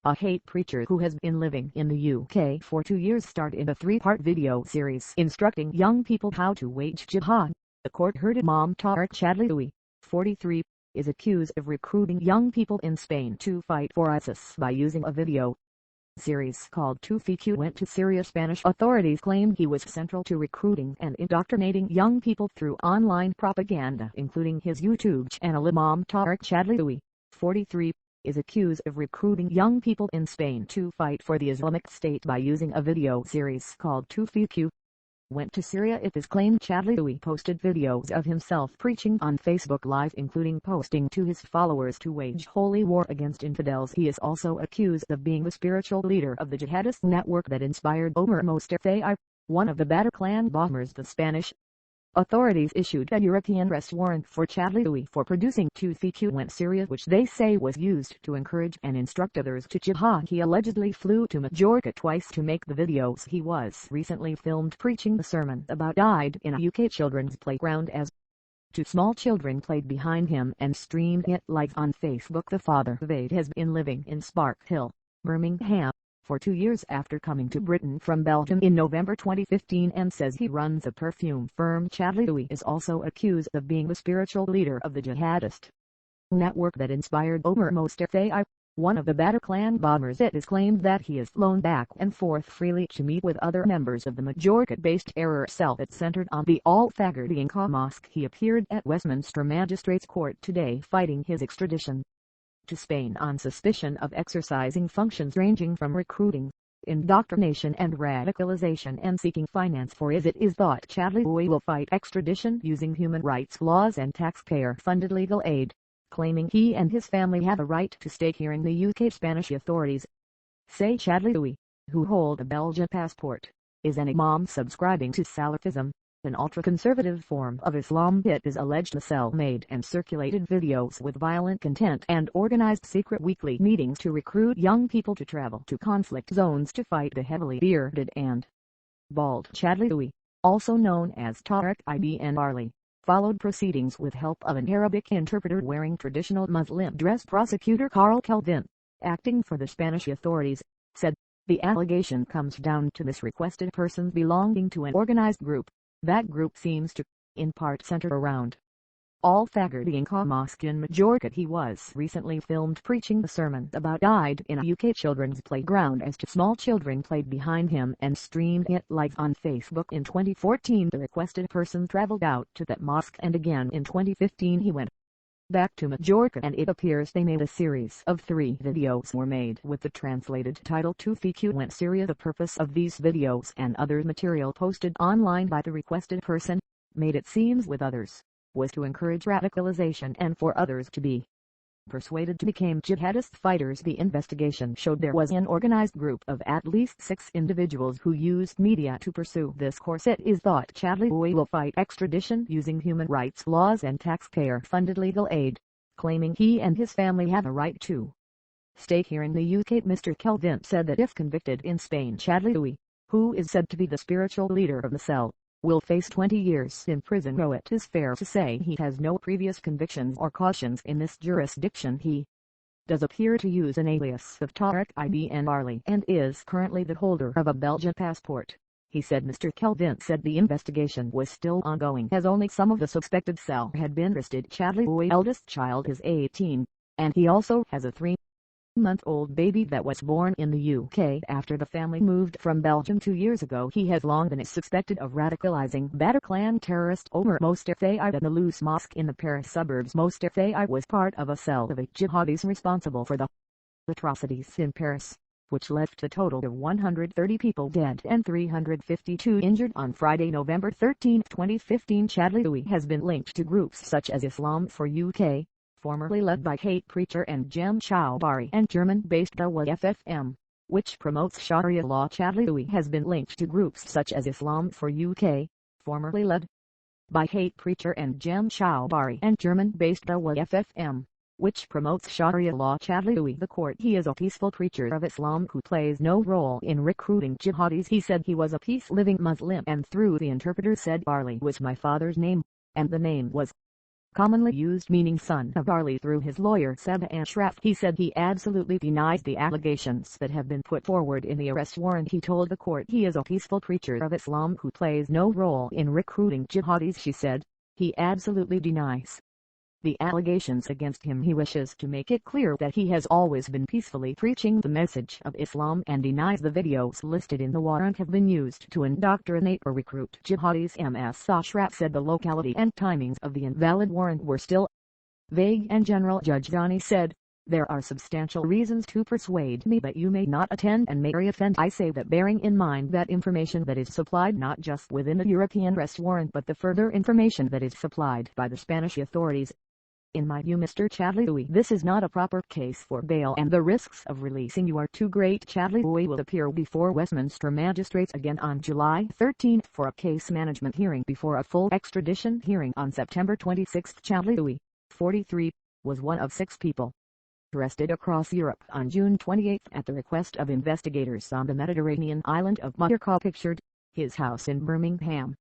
a hate preacher who has been living in the UK for 2 years, starred in a 3-part video series instructing young people how to wage jihad. The court heard Imam Tarik Chadlioui, 43, is accused of recruiting young people in Spain to fight for ISIS by using a video series called Tufiq went to Syria. Spanish authorities claim he was central to recruiting and indoctrinating young people through online propaganda, including his YouTube channel. Imam Tarik Chadlioui, 43, is accused of recruiting young people in Spain to fight for the Islamic State by using a video series called Tufiq went to Syria. It is claimed Chadlioui posted videos of himself preaching on Facebook Live, including posting to his followers to wage holy war against infidels. He is also accused of being the spiritual leader of the jihadist network that inspired Omar Mostefai, one of the Bataclan bombers. The Spanish authorities issued a European arrest warrant for Chadlioui for producing Tufiq went Syria, which they say was used to encourage and instruct others to jihad. He allegedly flew to Majorca twice to make the videos. He was recently filmed preaching a sermon about died in a UK children's playground as 2 small children played behind him and streamed it live on Facebook. The father of 8 has been living in Spark Hill, Birmingham, for 2 years after coming to Britain from Belgium in November 2015, and says he runs a perfume firm. Chadlioui is also accused of being the spiritual leader of the jihadist network that inspired Omar Mostefai, one of the Bataclan bombers. It is claimed that he is flown back and forth freely to meet with other members of the Majorca-based terror cell that centered on the Al-Fagr mosque. He appeared at Westminster Magistrates Court today fighting his extradition to Spain on suspicion of exercising functions ranging from recruiting, indoctrination and radicalization, and seeking finance for it is thought Chadlioui will fight extradition using human rights laws and taxpayer-funded legal aid, claiming he and his family have a right to stay here in the UK. Spanish authorities say Chadlioui, who hold a Belgian passport, is an imam subscribing to Salafism, an ultra-conservative form of Islam. It is alleged the cell made and circulated videos with violent content and organized secret weekly meetings to recruit young people to travel to conflict zones to fight the heavily bearded and bald Chadlioui, also known as Tarik ibn Arli, followed proceedings with help of an Arabic interpreter wearing traditional Muslim dress. Prosecutor Carl Kelvin, acting for the Spanish authorities, said, "The allegation comes down to this requested person belonging to an organized group. That group seems to, in part, center around Al-Fagr mosque in Majorca. He was recently filmed preaching a sermon about died in a UK children's playground as 2 small children played behind him and streamed it live on Facebook. In 2014 the requested person traveled out to that mosque, and again in 2015 he went back to Majorca, and it appears they made a series of 3 videos were made with the translated title Tufiq went Syria. The purpose of these videos and other material posted online by the requested person, made it seems with others, was to encourage radicalization and for others to be persuaded to become jihadist fighters. The investigation showed there was an organized group of at least 6 individuals who used media to pursue this course. It is thought Chadlioui will fight extradition using human rights laws and taxpayer-funded legal aid, claiming he and his family have a right to stay here in the UK. Mr. Kelvin said that if convicted in Spain, Chadlioui, who is said to be the spiritual leader of the cell, will face 20 years in prison. Though it is fair to say he has no previous convictions or cautions in this jurisdiction, he does appear to use an alias of Tarik ibn Arli and is currently the holder of a Belgian passport. He said Mr. Kelvin said the investigation was still ongoing as only some of the suspected cell had been arrested. Chadlioui's eldest child is 18, and he also has a 3-month-old baby that was born in the UK after the family moved from Belgium 2 years ago. He has long been suspected of radicalizing Bataclan terrorist Omar Mostefai at the Loose Mosque in the Paris suburbs. Mostefai was part of a cell of 8 jihadis responsible for the atrocities in Paris, which left a total of 130 people dead and 352 injured. On Friday, November 13, 2015, Chadlioui has been linked to groups such as Islam for UK, formerly led by hate preacher and Jem Chowbari, and German-based WFM, which promotes Sharia law. Chadlioui has been linked to groups such as Islam for UK, formerly led by hate preacher and Jem Chowbari, and German-based WFM, which promotes Sharia law. Chadlioui, the court, he is a peaceful preacher of Islam who plays no role in recruiting jihadis. He said he was a peace-living Muslim, and through the interpreter said Barley was my father's name, and the name was commonly used meaning son of Ali through his lawyer Seb Ashraf. He said he absolutely denies the allegations that have been put forward in the arrest warrant. He told the court he is a peaceful preacher of Islam who plays no role in recruiting jihadis. She said, he absolutely denies the allegations against him. He wishes to make it clear that he has always been peacefully preaching the message of Islam and denies the videos listed in the warrant have been used to indoctrinate or recruit jihadis. Ms. Ashraf said the locality and timings of the invalid warrant were still vague, and General Judge Ghani said, there are substantial reasons to persuade me that you may not attend and may reoffend. I say that bearing in mind that information that is supplied not just within the European arrest warrant but the further information that is supplied by the Spanish authorities. In my view, Mr. Chadlioui, this is not a proper case for bail and the risks of releasing you are too great. Chadlioui will appear before Westminster magistrates again on July 13 for a case management hearing before a full extradition hearing on September 26. Chadlioui, 43, was one of 6 people arrested across Europe on June 28 at the request of investigators on the Mediterranean island of Mallorca. Pictured, his house in Birmingham.